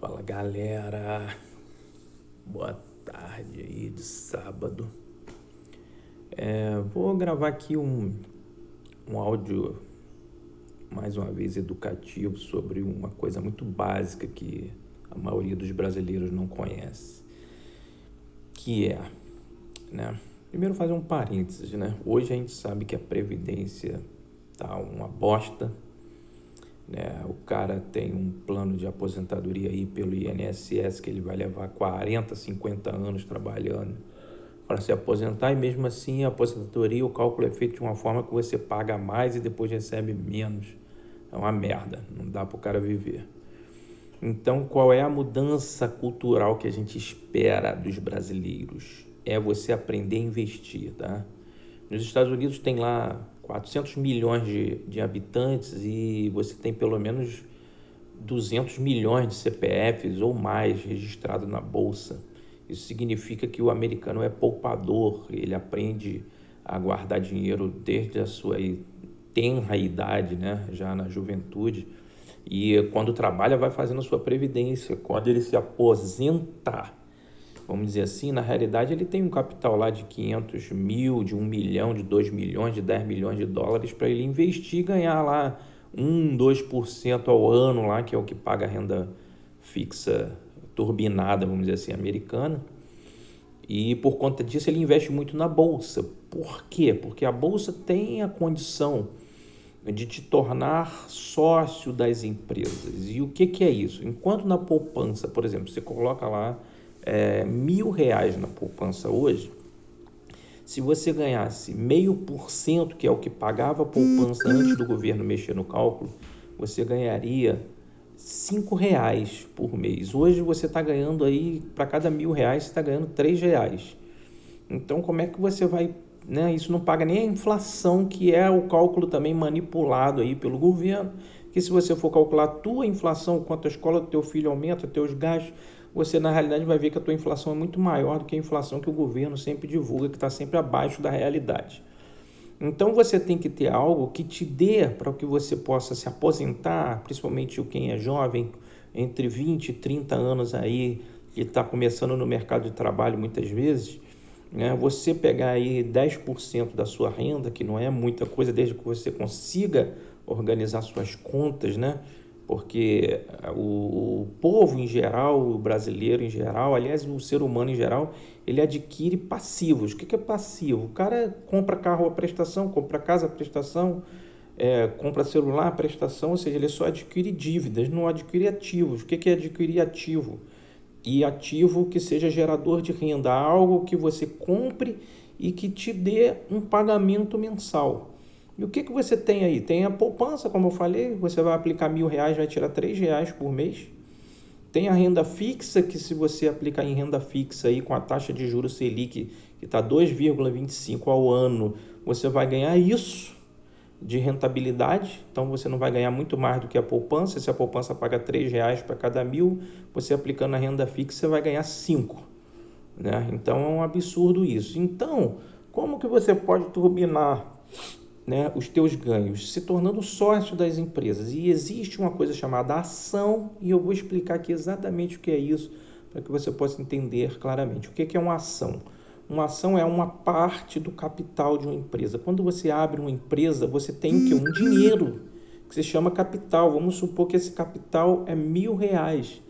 Fala galera, boa tarde aí de sábado. Vou gravar aqui um áudio mais uma vez educativo sobre uma coisa muito básica que a maioria dos brasileiros não conhece, que é, né? Primeiro fazer um parênteses, né? Hoje a gente sabe que a Previdência tá uma bosta, né? O cara tem um plano de aposentadoria aí pelo INSS que ele vai levar 40, 50 anos trabalhando para se aposentar, e mesmo assim a aposentadoria, o cálculo é feito de uma forma que você paga mais e depois recebe menos. É uma merda, não dá para o cara viver. Então, qual é a mudança cultural que a gente espera dos brasileiros? É você aprender a investir, tá? Nos Estados Unidos tem lá 400 milhões de habitantes e você tem pelo menos 200 milhões de CPFs ou mais registrados na bolsa. Isso significa que o americano é poupador, ele aprende a guardar dinheiro desde a sua tenra idade, né? Já na juventude. E quando trabalha vai fazendo a sua previdência. Quando ele se aposenta, vamos dizer assim, na realidade ele tem um capital lá de 500 mil, de 1 milhão, de 2 milhões, de 10 milhões de dólares para ele investir e ganhar lá 2% ao ano lá, que é o que paga a renda fixa turbinada, vamos dizer assim, americana. E por conta disso ele investe muito na bolsa. Por quê? Porque a bolsa tem a condição de te tornar sócio das empresas. E o que é isso? Enquanto na poupança, por exemplo, você coloca lá R$ 1.000 na poupança hoje, se você ganhasse 0,5%, que é o que pagava a poupança antes do governo mexer no cálculo, você ganharia R$ 5 por mês. Hoje você está ganhando aí, para cada R$ 1.000, você está ganhando R$ 3. Então, como é que você vai, né? Isso não paga nem a inflação, que é o cálculo também manipulado aí pelo governo, que se você for calcular a tua inflação, quanto a escola do teu filho aumenta, teus gastos, você na realidade vai ver que a tua inflação é muito maior do que a inflação que o governo sempre divulga, que está sempre abaixo da realidade. Então você tem que ter algo que te dê para que você possa se aposentar, principalmente quem é jovem, entre 20 e 30 anos aí, que está começando no mercado de trabalho muitas vezes, né? Você pegar aí 10% da sua renda, que não é muita coisa, desde que você consiga organizar suas contas, né? Porque o povo em geral, o brasileiro em geral, aliás, o ser humano em geral, ele adquire passivos. O que é passivo? O cara compra carro à prestação, compra casa à prestação, compra celular à prestação, ou seja, ele só adquire dívidas, não adquire ativos. O que é adquirir ativo? E ativo que seja gerador de renda, algo que você compre e que te dê um pagamento mensal. E o que você tem aí? Tem a poupança, como eu falei, você vai aplicar R$ 1.000, vai tirar R$ 3 por mês. Tem a renda fixa, que se você aplicar em renda fixa aí com a taxa de juros Selic, que está 2,25 ao ano, você vai ganhar isso de rentabilidade. Então você não vai ganhar muito mais do que a poupança. Se a poupança paga R$ 3 para cada 1.000, você aplicando a renda fixa, você vai ganhar 5, né? Então é um absurdo isso. Então, como que você pode turbinar, né, os teus ganhos? Se tornando sócio das empresas. E existe uma coisa chamada ação, e eu vou explicar aqui exatamente o que é isso, para que você possa entender claramente. O que é uma ação? Uma ação é uma parte do capital de uma empresa. Quando você abre uma empresa, você tem o quê? Um dinheiro, que se chama capital. Vamos supor que esse capital é R$ 1.000.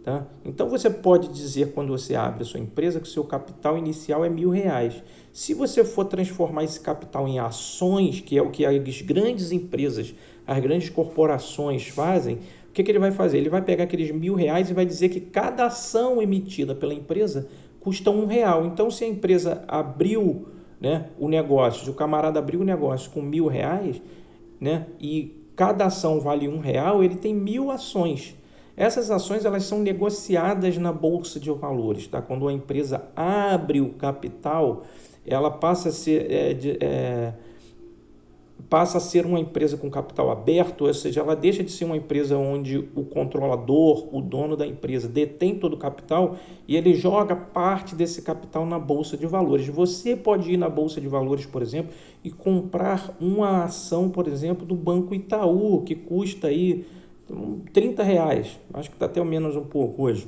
Tá? Então você pode dizer, quando você abre a sua empresa, que o seu capital inicial é R$ 1.000. Se você for transformar esse capital em ações, que é o que as grandes empresas, as grandes corporações fazem, o que ele vai fazer? Ele vai pegar aqueles R$ 1.000 e vai dizer que cada ação emitida pela empresa custa R$ 1. Então, se a empresa abriu, né, o negócio, se o camarada abriu o negócio com R$ 1.000, né, e cada ação vale R$ 1, ele tem 1.000 ações. Essas ações, elas são negociadas na bolsa de valores, tá? Quando a empresa abre o capital, ela passa a ser uma empresa com capital aberto, ou seja, ela deixa de ser uma empresa onde o controlador, o dono da empresa, detém todo o capital e ele joga parte desse capital na bolsa de valores. Você pode ir na bolsa de valores, por exemplo, e comprar uma ação, por exemplo, do Banco Itaú, que custa aí R$ 30, acho que está até menos um pouco hoje.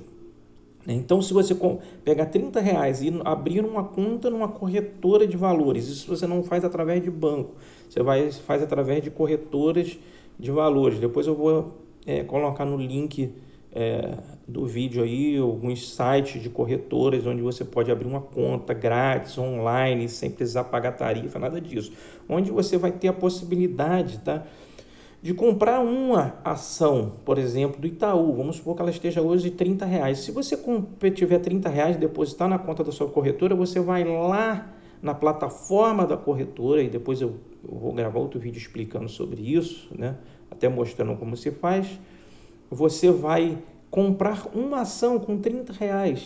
Então, se você pegar R$ 30 e abrir uma conta numa corretora de valores, isso você não faz através de banco, você faz através de corretoras de valores. Depois eu vou colocar no link do vídeo aí alguns sites de corretoras onde você pode abrir uma conta grátis, online, sem precisar pagar tarifa, nada disso. Onde você vai ter a possibilidade, tá, de comprar uma ação, por exemplo, do Itaú. Vamos supor que ela esteja hoje de R$ 30. Se você tiver R$ 30 e depositar na conta da sua corretora, você vai lá na plataforma da corretora, e depois eu vou gravar outro vídeo explicando sobre isso, né? Até mostrando como se faz. Você vai comprar uma ação com R$ 30.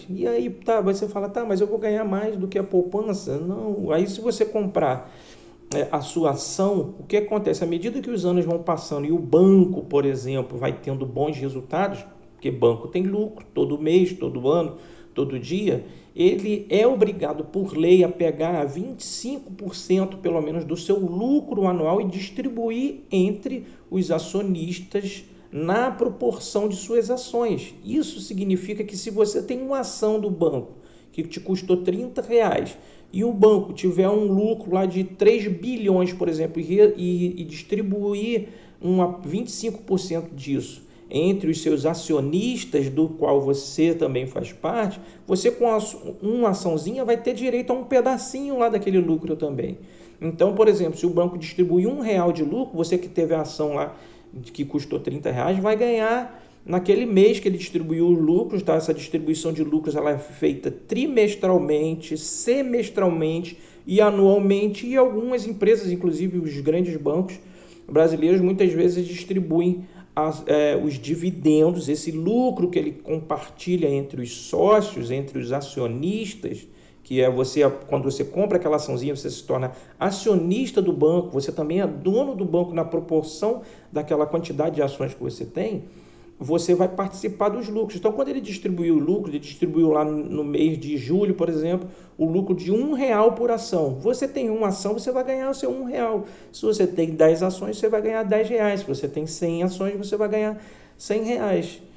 E aí, tá, você fala, tá, mas eu vou ganhar mais do que a poupança? Não, aí se você comprar a sua ação, o que acontece? À medida que os anos vão passando e o banco, por exemplo, vai tendo bons resultados, porque banco tem lucro todo mês, todo ano, todo dia, ele é obrigado por lei a pegar 25% pelo menos do seu lucro anual e distribuir entre os acionistas na proporção de suas ações. Isso significa que se você tem uma ação do banco que te custou R$ 30 e o banco tiver um lucro lá de 3 bilhões, por exemplo, e distribuir 25% disso entre os seus acionistas, do qual você também faz parte, você com uma açãozinha vai ter direito a um pedacinho lá daquele lucro também. Então, por exemplo, se o banco distribuir R$ 1 de lucro, você que teve a ação lá que custou R$ 30, vai ganhar naquele mês que ele distribuiu os lucros, tá? Essa distribuição de lucros ela é feita trimestralmente, semestralmente e anualmente, e algumas empresas, inclusive os grandes bancos brasileiros, muitas vezes distribuem os dividendos, esse lucro que ele compartilha entre os sócios, entre os acionistas, que é quando você compra aquela açãozinha, você se torna acionista do banco, você também é dono do banco na proporção daquela quantidade de ações que você tem, você vai participar dos lucros. Então, quando ele distribuiu o lucro, ele distribuiu lá no mês de julho, por exemplo, o lucro de R$ 1 por ação. Você tem uma ação, você vai ganhar o seu R$ 1. Se você tem 10 ações, você vai ganhar R$ 10. Se você tem 100 ações, você vai ganhar R$ 100.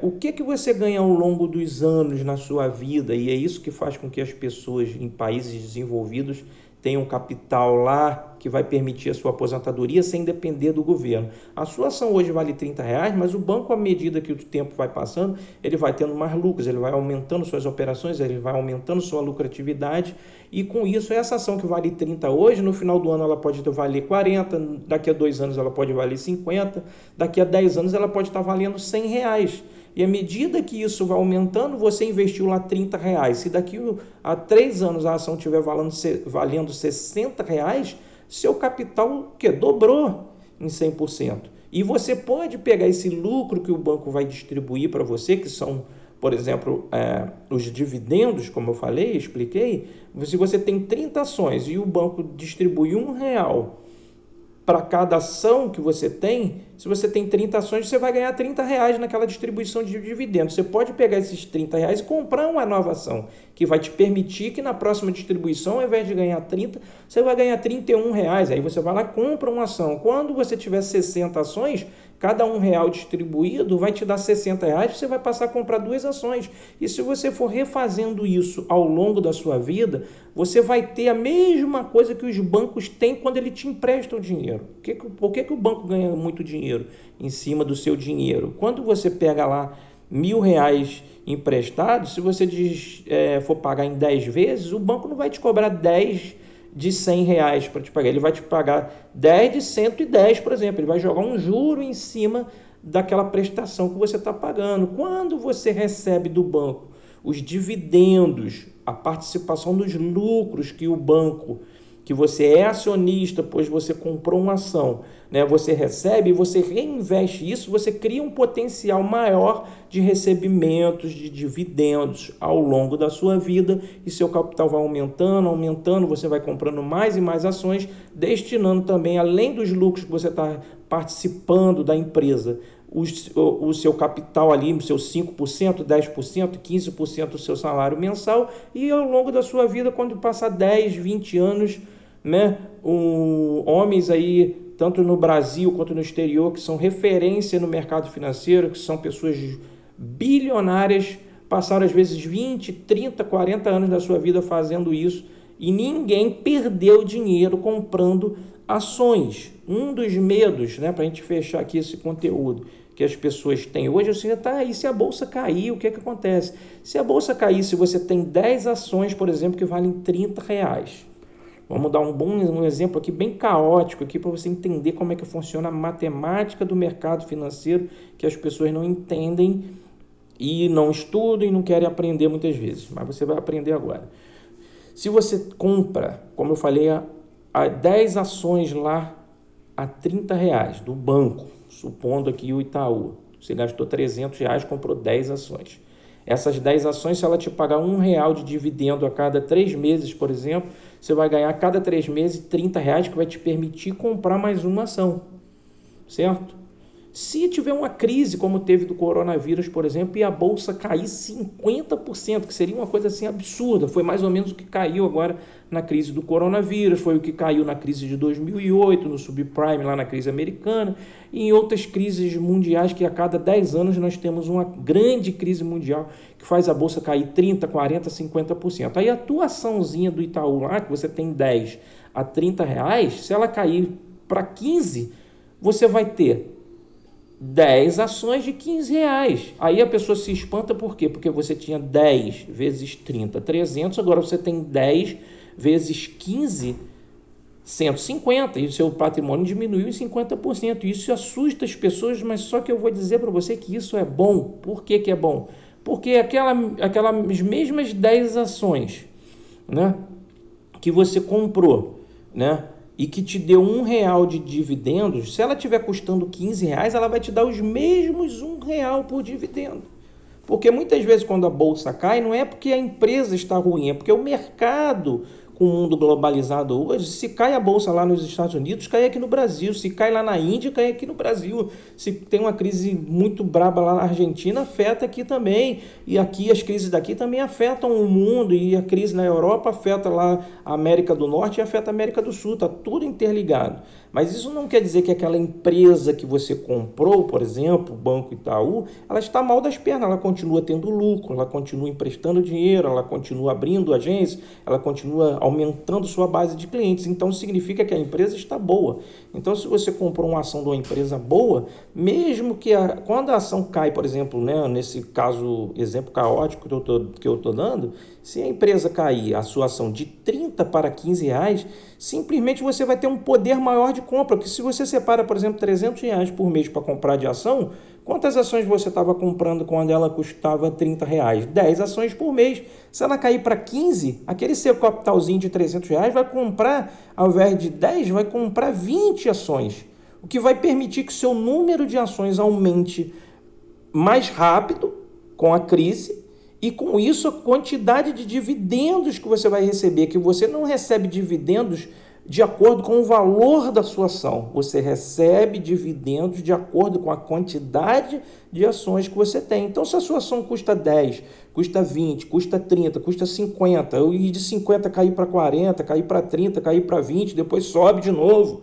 O que você ganha ao longo dos anos na sua vida? E é isso que faz com que as pessoas em países desenvolvidos tenham capital lá que vai permitir a sua aposentadoria sem depender do governo. A sua ação hoje vale R$ 30, mas o banco, à medida que o tempo vai passando, ele vai tendo mais lucros, ele vai aumentando suas operações, ele vai aumentando sua lucratividade, e com isso, essa ação que vale 30 hoje, no final do ano ela pode valer 40, daqui a 2 anos ela pode valer 50, daqui a 10 anos ela pode estar valendo R$ 100. E à medida que isso vai aumentando, você investiu lá R$ 30. Se daqui a 3 anos a ação estiver valendo R$ 60, seu capital dobrou em 100%. E você pode pegar esse lucro que o banco vai distribuir para você, que são, por exemplo, os dividendos, como eu falei, expliquei. Se você tem 30 ações e o banco distribui R$ 1 para cada ação que você tem, se você tem 30 ações, você vai ganhar R$ 30 naquela distribuição de dividendos. Você pode pegar esses R$ 30 e comprar uma nova ação, que vai te permitir que na próxima distribuição, ao invés de ganhar 30, você vai ganhar R$ 31. Aí você vai lá e compra uma ação. Quando você tiver 60 ações, cada R$ 1 distribuído vai te dar R$ 60, você vai passar a comprar 2 ações. E se você for refazendo isso ao longo da sua vida, você vai ter a mesma coisa que os bancos têm quando eles te emprestam dinheiro. Por que o banco ganha muito dinheiro em cima do seu dinheiro? Quando você pega lá R$ 1.000 emprestado, se você for pagar em 10 vezes, o banco não vai te cobrar 10 de R$ 100 para te pagar, ele vai te pagar 10 de 110, por exemplo, ele vai jogar um juro em cima daquela prestação que você está pagando. Quando você recebe do banco os dividendos, a participação dos lucros que o banco, que você é acionista, pois você comprou uma ação, né? Você recebe e você reinveste isso, você cria um potencial maior de recebimentos, de dividendos ao longo da sua vida, e seu capital vai aumentando, você vai comprando mais e mais ações, destinando também, além dos lucros que você está participando da empresa, o seu capital ali, o seu 5%, 10%, 15% do seu salário mensal, e ao longo da sua vida, quando passar 10, 20 anos, né, homens aí tanto no Brasil quanto no exterior, que são referência no mercado financeiro, que são pessoas bilionárias, passaram às vezes 20, 30, 40 anos da sua vida fazendo isso e ninguém perdeu dinheiro comprando ações. Um dos medos, né, para a gente fechar aqui esse conteúdo, que as pessoas têm hoje, assim, e se a bolsa cair, o que acontece? Se a bolsa cair, se você tem 10 ações, por exemplo, que valem R$30, vamos dar um exemplo aqui bem caótico aqui para você entender como é que funciona a matemática do mercado financeiro, que as pessoas não entendem e não estudam e não querem aprender muitas vezes, mas você vai aprender agora. Se você compra, como eu falei, a 10 ações lá a R$30 do banco, supondo aqui o Itaú, você gastou R$300, comprou 10 ações. Essas 10 ações, se ela te pagar R$1 de dividendo a cada 3 meses, por exemplo, você vai ganhar a cada 3 meses R$30 que vai te permitir comprar mais uma ação, certo? Se tiver uma crise como teve do coronavírus, por exemplo, e a bolsa cair 50%, que seria uma coisa assim absurda, foi mais ou menos o que caiu agora na crise do coronavírus, foi o que caiu na crise de 2008, no subprime, lá na crise americana, e em outras crises mundiais que a cada 10 anos nós temos uma grande crise mundial que faz a bolsa cair 30%, 40%, 50%. Aí a tua açãozinha do Itaú lá, que você tem 10 a R$30, se ela cair para 15, você vai ter 10 ações de R$15. Aí a pessoa se espanta por quê? Porque você tinha 10 vezes 30, 300, agora você tem 10 vezes 15, 150, e o seu patrimônio diminuiu em 50%. Isso assusta as pessoas, mas só que eu vou dizer para você que isso é bom. Por que que é bom? Porque aquelas mesmas 10 ações, né, que você comprou, né, e que te deu R$1 de dividendos, se ela estiver custando R$15, ela vai te dar os mesmos R$1 por dividendo. Porque muitas vezes quando a bolsa cai, não é porque a empresa está ruim, é porque o mercado, com o mundo globalizado hoje, se cai a bolsa lá nos Estados Unidos, cai aqui no Brasil. Se cai lá na Índia, cai aqui no Brasil. Se tem uma crise muito braba lá na Argentina, afeta aqui também. E aqui as crises daqui também afetam o mundo. E a crise na Europa afeta lá a América do Norte e afeta a América do Sul. Está tudo interligado. Mas isso não quer dizer que aquela empresa que você comprou, por exemplo, o Banco Itaú, ela está mal das pernas. Ela continua tendo lucro, ela continua emprestando dinheiro, ela continua abrindo agência, ela continua aumentando sua base de clientes. Então significa que a empresa está boa. Então se você comprou uma ação de uma empresa boa, mesmo que quando a ação cai, por exemplo, né, nesse caso, exemplo caótico que eu estou dando, se a empresa cair a sua ação de 30 para R$15, simplesmente você vai ter um poder maior de compra, porque se você separa, por exemplo, R$300 por mês para comprar de ação, quantas ações você estava comprando quando ela custava R$30? 10 ações por mês. Se ela cair para 15, aquele seu capitalzinho de R$300 vai comprar, ao invés de 10, vai comprar 20 ações, o que vai permitir que o seu número de ações aumente mais rápido com a crise, e com isso a quantidade de dividendos que você vai receber, que você não recebe dividendos de acordo com o valor da sua ação, você recebe dividendos de acordo com a quantidade de ações que você tem. Então se a sua ação custa 10, custa 20, custa 30, custa 50, e de 50 cair para 40, cair para 30, cair para 20, depois sobe de novo,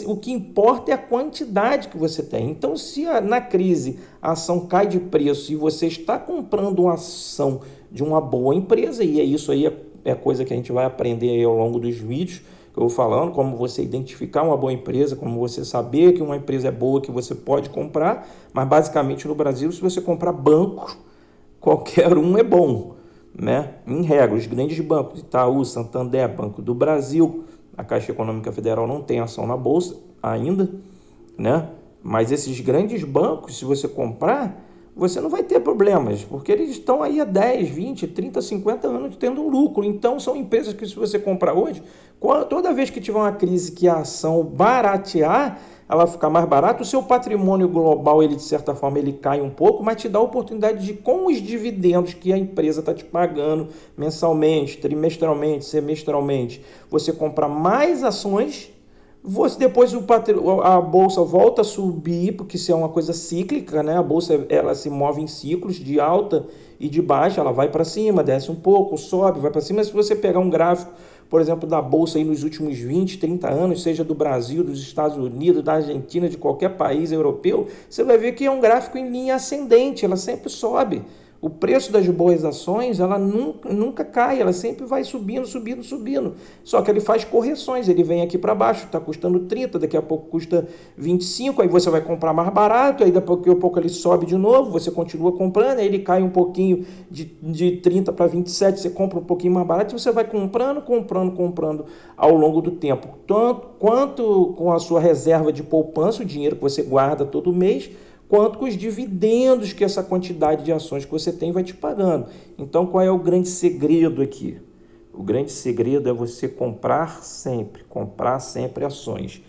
o que importa é a quantidade que você tem. Então, se na crise a ação cai de preço e você está comprando uma ação de uma boa empresa, e isso aí é coisa que a gente vai aprender aí ao longo dos vídeos que eu vou falando, como você identificar uma boa empresa, como você saber que uma empresa é boa, que você pode comprar, mas basicamente no Brasil, se você comprar banco, qualquer um é bom, né? Em regra, os grandes bancos, Itaú, Santander, Banco do Brasil, a Caixa Econômica Federal não tem ação na bolsa ainda, né? Mas esses grandes bancos, se você comprar, você não vai ter problemas, porque eles estão aí há 10, 20, 30, 50 anos tendo lucro. Então, são empresas que, se você comprar hoje, toda vez que tiver uma crise que a ação baratear, ela ficar mais barata, o seu patrimônio global, ele de certa forma, ele cai um pouco, mas te dá a oportunidade de, com os dividendos que a empresa está te pagando mensalmente, trimestralmente, semestralmente, você comprar mais ações. Depois a bolsa volta a subir, porque isso é uma coisa cíclica, né? A bolsa ela se move em ciclos de alta e de baixa, ela vai para cima, desce um pouco, sobe, vai para cima. Mas se você pegar um gráfico, por exemplo, da Bolsa aí nos últimos 20, 30 anos, seja do Brasil, dos Estados Unidos, da Argentina, de qualquer país europeu, você vai ver que é um gráfico em linha ascendente, ela sempre sobe. O preço das boas ações, ela nunca cai, ela sempre vai subindo, subindo, subindo. Só que ele faz correções, ele vem aqui para baixo, está custando 30, daqui a pouco custa 25, aí você vai comprar mais barato, aí daqui a pouco ele sobe de novo, você continua comprando, aí ele cai um pouquinho de 30 para 27, você compra um pouquinho mais barato, e você vai comprando ao longo do tempo. Tanto quanto com a sua reserva de poupança, o dinheiro que você guarda todo mês, quanto com os dividendos que essa quantidade de ações que você tem vai te pagando. Então, qual é o grande segredo aqui? O grande segredo é você comprar sempre ações.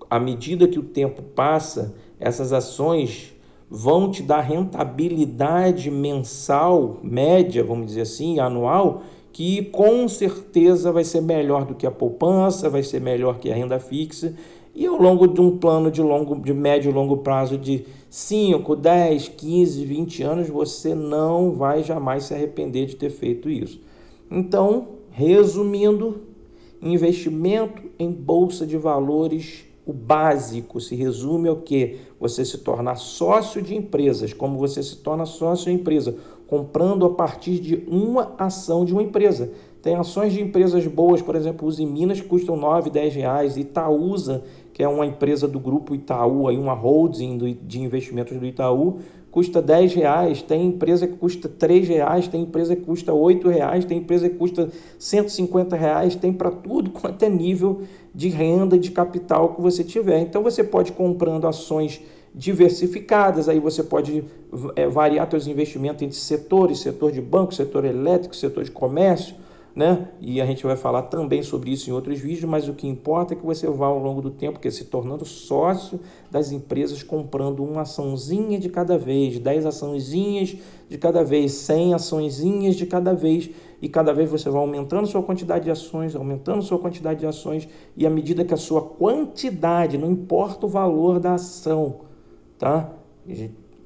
À medida que o tempo passa, essas ações vão te dar rentabilidade mensal, média, vamos dizer assim, anual, que com certeza vai ser melhor do que a poupança, vai ser melhor que a renda fixa. E ao longo de um plano de médio e longo prazo de 5, 10, 15, 20 anos, você não vai jamais se arrepender de ter feito isso. Então, resumindo, investimento em bolsa de valores, o básico se resume ao quê? Você se tornar sócio de empresas. Como você se torna sócio de empresa? Comprando a partir de uma ação de uma empresa. Tem ações de empresas boas, por exemplo, Usiminas, que custam 9, 10 reais. Itaúsa, que é uma empresa do grupo Itaú, aí uma holding de investimentos do Itaú, custa 10 reais. Tem empresa que custa 3 reais, tem empresa que custa 8 reais, tem empresa que custa 150 reais, tem para tudo quanto é nível de renda e de capital que você tiver. Então você pode ir comprando ações diversificadas, aí você pode variar seus investimentos entre setores, setor de banco, setor elétrico, setor de comércio, né? E a gente vai falar também sobre isso em outros vídeos, mas o que importa é que você vá ao longo do tempo, que é se tornando sócio das empresas, comprando uma açãozinha de cada vez, 10 açãozinhas de cada vez, 100 açõezinhas de cada vez, e cada vez você vai aumentando sua quantidade de ações, e à medida que a sua quantidade, não importa o valor da ação, tá?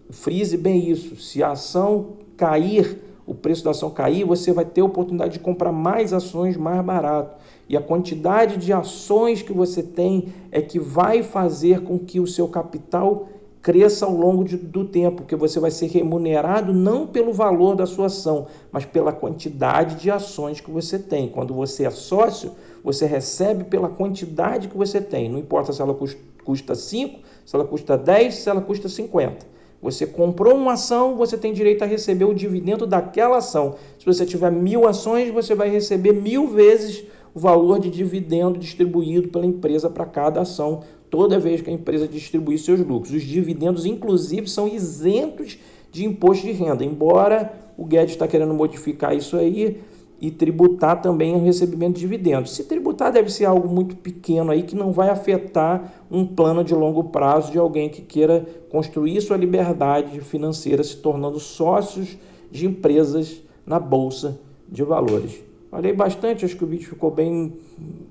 Frise bem isso, se a ação cair, o preço da ação cair, você vai ter a oportunidade de comprar mais ações mais barato. E a quantidade de ações que você tem é que vai fazer com que o seu capital cresça ao longo do tempo, porque você vai ser remunerado não pelo valor da sua ação, mas pela quantidade de ações que você tem. Quando você é sócio, você recebe pela quantidade que você tem. Não importa se ela custa 5, se ela custa 10, se ela custa 50. Você comprou uma ação, você tem direito a receber o dividendo daquela ação. Se você tiver 1000 ações, você vai receber 1000 vezes o valor de dividendo distribuído pela empresa para cada ação, toda vez que a empresa distribuir seus lucros. Os dividendos, inclusive, são isentos de imposto de renda, embora o Guedes está querendo modificar isso aí e tributar também o recebimento de dividendos. Se tributar, deve ser algo muito pequeno aí, que não vai afetar um plano de longo prazo de alguém que queira construir sua liberdade financeira se tornando sócios de empresas na Bolsa de Valores. Falei bastante, acho que o vídeo ficou bem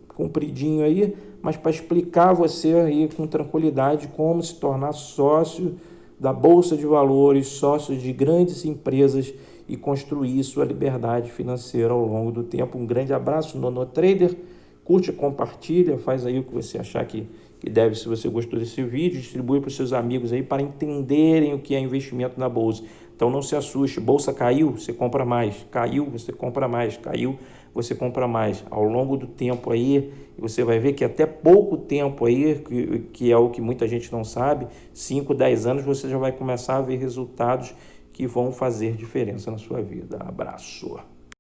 compridinho aí, mas para explicar a você aí com tranquilidade como se tornar sócio da Bolsa de Valores, sócio de grandes empresas e construir sua liberdade financeira ao longo do tempo. Um grande abraço, NonoTrader. Curte, compartilha, faz aí o que você achar que deve, se você gostou desse vídeo, distribui para os seus amigos aí para entenderem o que é investimento na Bolsa. Então não se assuste, bolsa caiu, você compra mais, caiu, você compra mais, caiu, você compra mais. Ao longo do tempo aí, você vai ver que até pouco tempo aí, que é o que muita gente não sabe, 5, 10 anos, você já vai começar a ver resultados que vão fazer diferença na sua vida. Abraço!